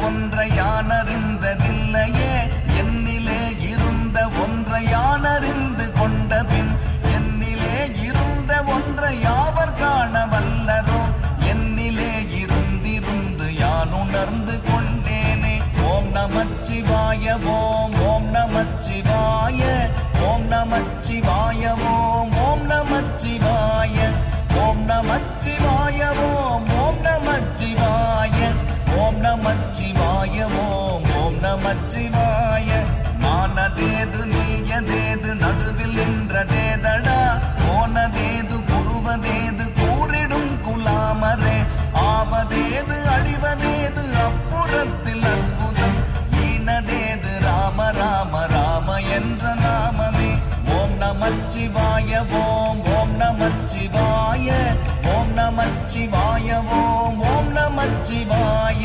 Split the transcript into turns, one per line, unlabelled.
ஒன்றை யானறிந்ததில்லையே என்னிலே இருந்த ஒன்றை யானறிந்து கொண்ட பின் என்னிலே இருந்த ஒன்றை யாவர் காண வல்லரோ என்னிலே இருந்திருந்து யான் உணர்ந்து கொண்டேனே. ஓம் நமச்சிவாய ஓம் ஓம் நமச்சிவாய ஓம் நமச்சிவாய ஓம் ஓம் நமச்சிவாய ஓம் நமச்சிவாய ஓம் ஓம் நமச்சிவாய ஓம் நமச்சிவாய ஓம் ஓம் நமச்சிவாய. மானதேது நீயதேது நடுவில் நின்றதேதடா போனதேது புருவதேது கூறிடும் குலாமரே ஆவதேது அழிவதேது அப்புறத்தில் அற்புதம் ஈனதேது ராம ராம ராம என்ற நாமமே. ஓம் நமச்சிவாய ஓம் ஓம் நமச்சிவாய ஓம் நமச்சிவாய ஓம் ஓம் நமச்சிவாய.